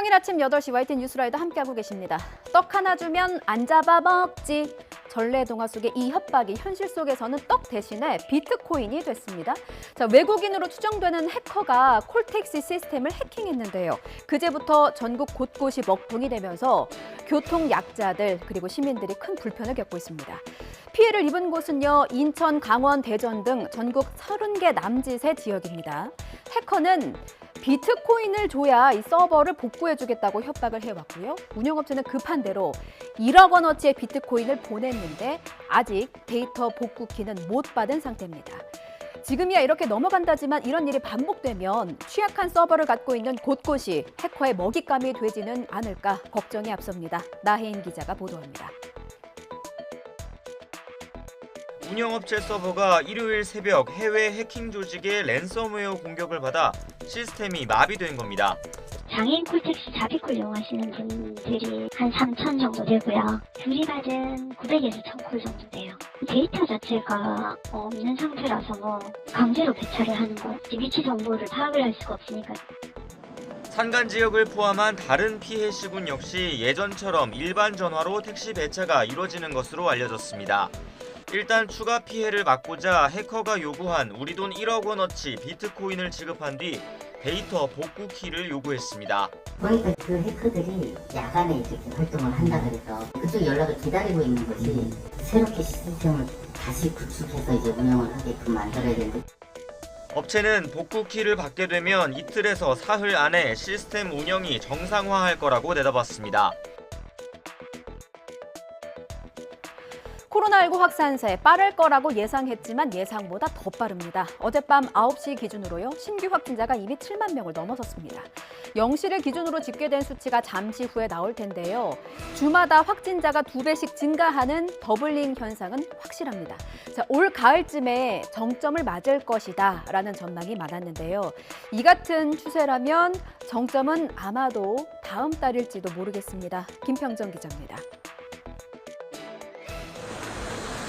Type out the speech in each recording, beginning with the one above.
평일 아침 8시 YTN 뉴스라이더 함께하고 계십니다. 떡 하나 주면 안 잡아 먹지. 전래동화 속의 이 협박이 현실 속에서는 떡 대신에 비트코인이 됐습니다. 자, 외국인으로 추정되는 해커가 콜택시 시스템을 해킹했는데요. 그제부터 전국 곳곳이 먹통이 되면서 교통약자들 그리고 시민들이 큰 불편을 겪고 있습니다. 피해를 입은 곳은요, 인천, 강원, 대전 등 전국 30개 남짓의 지역입니다. 해커는 비트코인을 줘야 이 서버를 복구해주겠다고 협박을 해왔고요. 운영업체는 급한 대로 1억 원어치의 비트코인을 보냈는데 아직 데이터 복구키는 못 받은 상태입니다. 지금이야 이렇게 넘어간다지만 이런 일이 반복되면 취약한 서버를 갖고 있는 곳곳이 해커의 먹잇감이 되지는 않을까 걱정이 앞섭니다. 나혜인 기자가 보도합니다. 운영업체 서버가 일요일 새벽 해외 해킹 조직의 랜섬웨어 공격을 받아 시스템이 마비된 겁니다. 장애인 콜택시 자비콜 이용하시는 분들이 한 3,000 정도 되고요. 둘이받은 900에서 1,000콜 정도 돼요. 데이터 자체가 없는 상태라서 강제로 배차를 하는 거, 위치 정보를 파악을 할 수가 없으니까. 산간 지역을 포함한 다른 피해 시군 역시 예전처럼 일반 전화로 택시 배차가 이루어지는 것으로 알려졌습니다. 일단 추가 피해를 막고자 해커가 요구한 우리 돈 1억 원어치 비트코인을 지급한 뒤 데이터 복구 키를 요구했습니다. 그러니까 그 해커들이 야간에 이렇게 활동을 한다 그래서 그쪽 연락을 기다리고 있는 것이 새롭게 시스템을 다시 구축해서 이제 운영을 하게끔 만들어야 되는데. 업체는 복구 키를 받게 되면 이틀에서 사흘 안에 시스템 운영이 정상화할 거라고 내다봤습니다. 코로나19 확산세 빠를 거라고 예상했지만 예상보다 더 빠릅니다. 어젯밤 9시 기준으로요. 신규 확진자가 이미 7만 명을 넘어섰습니다. 0시를 기준으로 집계된 수치가 잠시 후에 나올 텐데요. 주마다 확진자가 2배씩 증가하는 더블링 현상은 확실합니다. 자, 올 가을쯤에 정점을 맞을 것이다 라는 전망이 많았는데요. 이 같은 추세라면 정점은 아마도 다음 달일지도 모르겠습니다. 김평정 기자입니다.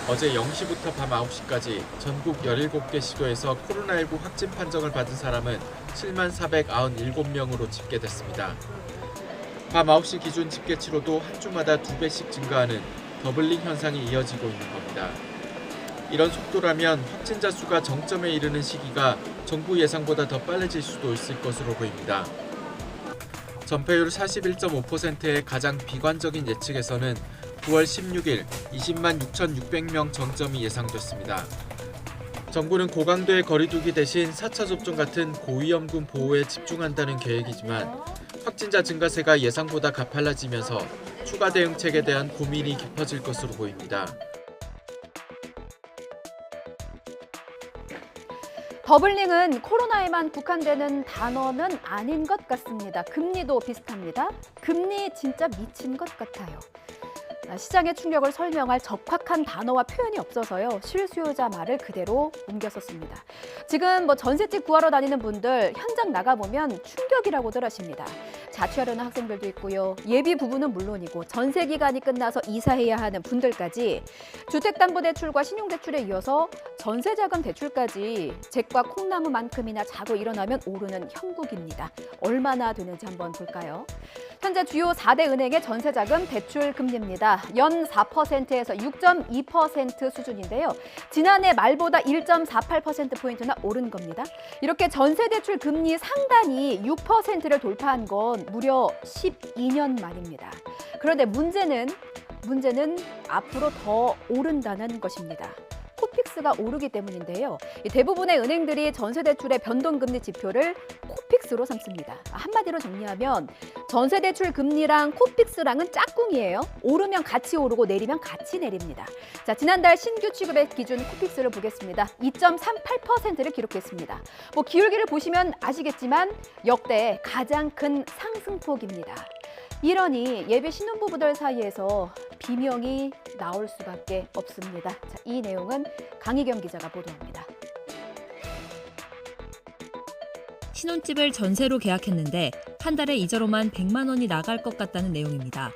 어제 0시부터 밤 9시까지 전국 17개 시도에서 코로나19 확진 판정을 받은 사람은 7만 497명으로 집계됐습니다. 밤 9시 기준 집계치로도 한 주마다 2배씩 증가하는 더블링 현상이 이어지고 있는 겁니다. 이런 속도라면 확진자 수가 정점에 이르는 시기가 정부 예상보다 더 빨라질 수도 있을 것으로 보입니다. 전폐율 41.5%의 가장 비관적인 예측에서는 9월 16일 20만 6,600명 정점이 예상됐습니다. 정부는 고강도의 거리두기 대신 4차 접종 같은 고위험군 보호에 집중한다는 계획이지만 확진자 증가세가 예상보다 가팔라지면서 추가 대응책에 대한 고민이 깊어질 것으로 보입니다. 더블링은 코로나에만 국한되는 단어는 아닌 것 같습니다. 금리도 비슷합니다. 금리 진짜 미친 것 같아요. 시장의 충격을 설명할 적확한 단어와 표현이 없어서요. 실수요자 말을 그대로 옮겨 썼습니다. 지금 전셋집 구하러 다니는 분들 현장 나가보면 충격이라고들 하십니다. 자취하려는 학생들도 있고요. 예비 부부는 물론이고 전세 기간이 끝나서 이사해야 하는 분들까지 주택담보대출과 신용대출에 이어서 전세자금 대출까지 잭과 콩나무만큼이나 자고 일어나면 오르는 형국입니다. 얼마나 되는지 한번 볼까요? 현재 주요 4대 은행의 전세자금 대출 금리입니다. 연 4%에서 6.2% 수준인데요. 지난해 말보다 1.48%포인트나 오른 겁니다. 이렇게 전세대출 금리 상단이 6%를 돌파한 건 무려 12년 만입니다. 그런데 문제는 앞으로 더 오른다는 것입니다. 코픽스가 오르기 때문인데요. 대부분의 은행들이 전세대출의 변동금리 지표를 코픽스로 삼습니다. 한마디로 정리하면 전세대출 금리랑 코픽스랑은 짝꿍이에요. 오르면 같이 오르고 내리면 같이 내립니다. 자, 지난달 신규 취급의 기준 코픽스를 보겠습니다. 2.38%를 기록했습니다. 기울기를 보시면 아시겠지만 역대 가장 큰 상승폭입니다. 이러니 예비 신혼부부들 사이에서 비명이 나올 수밖에 없습니다. 자, 이 내용은 강희경 기자가 보도합니다. 신혼집을 전세로 계약했는데 한 달에 이자로만 100만 원이 나갈 것 같다는 내용입니다.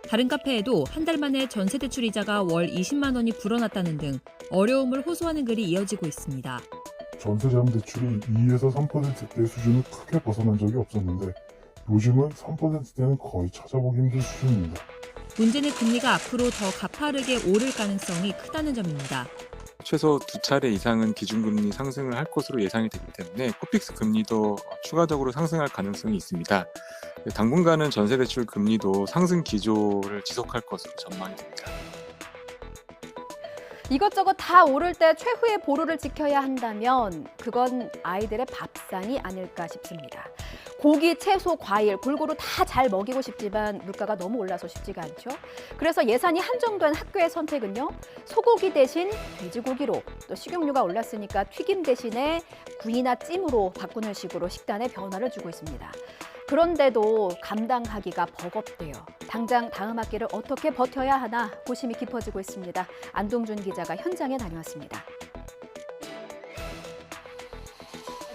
다른 카페에도 한 달 만에 전세 대출 이자가 월 20만 원이 불어났다는 등 어려움을 호소하는 글이 이어지고 있습니다. 전세자금 대출이 2에서 3%대 수준을 크게 벗어난 적이 없었는데 요즘은 3%대는 거의 찾아보기 힘든 수준입니다. 문제는 금리가 앞으로 더 가파르게 오를 가능성이 크다는 점입니다. 최소 2차례 이상은 기준금리 상승을 할 것으로 예상이 되기 때문에 코픽스 금리도 추가적으로 상승할 가능성이 있습니다. 당분간은 전세대출 금리도 상승 기조를 지속할 것으로 전망이 됩니다. 이것저것 다 오를 때 최후의 보루를 지켜야 한다면 그건 아이들의 밥상이 아닐까 싶습니다. 고기, 채소, 과일 골고루 다 잘 먹이고 싶지만 물가가 너무 올라서 쉽지가 않죠. 그래서 예산이 한정된 학교의 선택은요. 소고기 대신 돼지고기로, 또 식용유가 올랐으니까 튀김 대신에 구이나 찜으로 바꾸는 식으로 식단에 변화를 주고 있습니다. 그런데도 감당하기가 버겁대요. 당장 다음 학기를 어떻게 버텨야 하나 고심이 깊어지고 있습니다. 안동준 기자가 현장에 다녀왔습니다.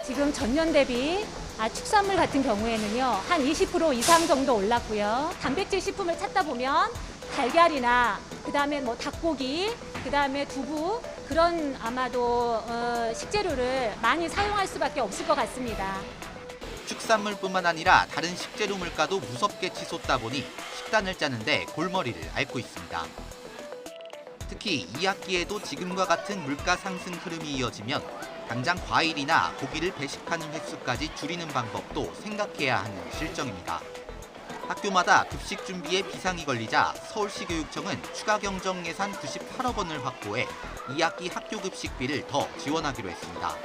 지금 전년 대비 축산물 같은 경우에는요, 한 20% 이상 정도 올랐고요. 단백질 식품을 찾다 보면 달걀이나 그다음에 뭐 닭고기, 그다음에 두부 그런 아마도 식재료를 많이 사용할 수밖에 없을 것 같습니다. 축산물뿐만 아니라 다른 식재료 물가도 무섭게 치솟다 보니 식단을 짜는데 골머리를 앓고 있습니다. 특히 2학기에도 지금과 같은 물가 상승 흐름이 이어지면 당장 과일이나 고기를 배식하는 횟수까지 줄이는 방법도 생각해야 하는 실정입니다. 학교마다 급식 준비에 비상이 걸리자 서울시 교육청은 추가 경정 예산 98억 원을 확보해 2학기 학교 급식비를 더 지원하기로 했습니다.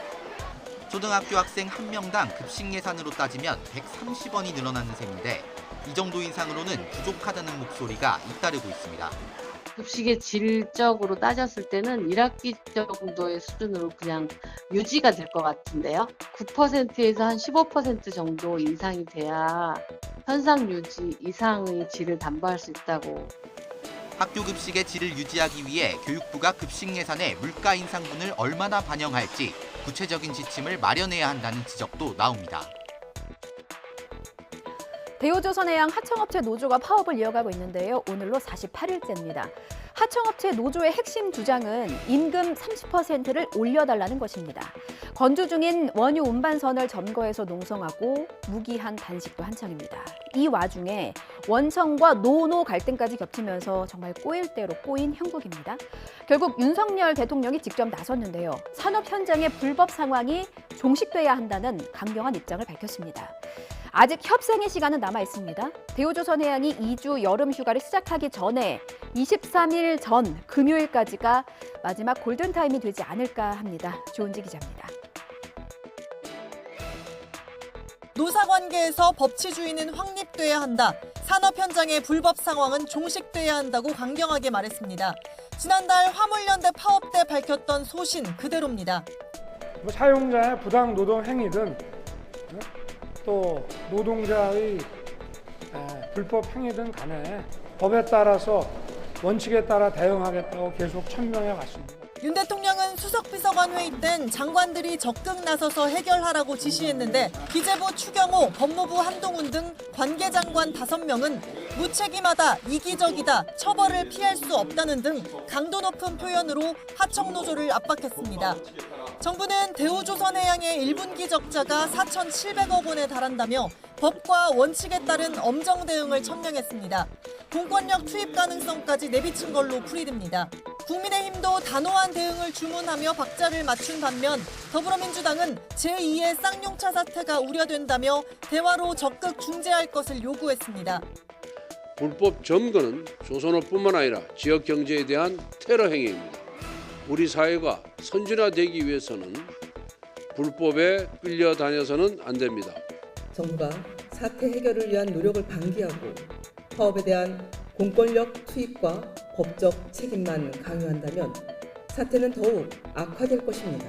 초등학교 학생 1명당 급식 예산으로 따지면 130원이 늘어나는 셈인데 이 정도 인상으로는 부족하다는 목소리가 잇따르고 있습니다. 급식의 질적으로 따졌을 때는 1학기 정도의 수준으로 그냥 유지가 될 것 같은데요. 9%에서 한 15% 정도 인상이 돼야 현상 유지 이상의 질을 담보할 수 있다고. 학교 급식의 질을 유지하기 위해 교육부가 급식 예산에 물가 인상분을 얼마나 반영할지 구체적인 지침을 마련해야 한다는 지적도 나옵니다. 대우조선해양 하청업체 노조가 파업을 이어가고 있는데요. 오늘로 48일째입니다. 하청업체 노조의 핵심 주장은 임금 30%를 올려달라는 것입니다. 건조 중인 원유 운반선을 점거해서 농성하고 무기한 단식도 한창입니다. 이 와중에 원청과 노노 갈등까지 겹치면서 정말 꼬일 대로 꼬인 형국입니다. 결국 윤석열 대통령이 직접 나섰는데요. 산업 현장의 불법 상황이 종식돼야 한다는 강경한 입장을 밝혔습니다. 아직 협상의 시간은 남아 있습니다. 대우조선해양이 2주 여름 휴가를 시작하기 전에 23일 전 금요일까지가 마지막 골든타임이 되지 않을까 합니다. 조은지 기자입니다. 노사관계에서 법치주의는 확립돼야 한다. 산업 현장의 불법 상황은 종식돼야 한다고 강경하게 말했습니다. 지난달 화물연대 파업 때 밝혔던 소신 그대로입니다. 사용자의 부당 노동 행위든 또 노동자의 불법 행위든 간에 법에 따라서 원칙에 따라 대응하겠다고 계속 천명해 왔습니다. 윤 대통령은 수석비서관 회의 땐 장관들이 적극 나서서 해결하라고 지시했는데 기재부 추경호, 법무부 한동훈 등 관계장관 5명은 무책임하다, 이기적이다, 처벌을 피할 수 없다는 등 강도 높은 표현으로 하청노조를 압박했습니다. 정부는 대우조선해양의 1분기 적자가 4,700억 원에 달한다며 법과 원칙에 따른 엄정 대응을 천명했습니다. 공권력 투입 가능성까지 내비친 걸로 풀이됩니다. 국민의힘도 단호한 대응을 주문하며 박자를 맞춘 반면 더불어민주당은 제2의 쌍용차 사태가 우려된다며 대화로 적극 중재할 것을 요구했습니다. 불법 점거는 조선업뿐만 아니라 지역 경제에 대한 테러 행위입니다. 우리 사회가 선진화되기 위해서는 불법에 끌려다녀서는 안 됩니다. 정부가 사태 해결을 위한 노력을 방기하고 파업에 대한 공권력 투입과 법적 책임만 강요한다면 사태는 더욱 악화될 것입니다.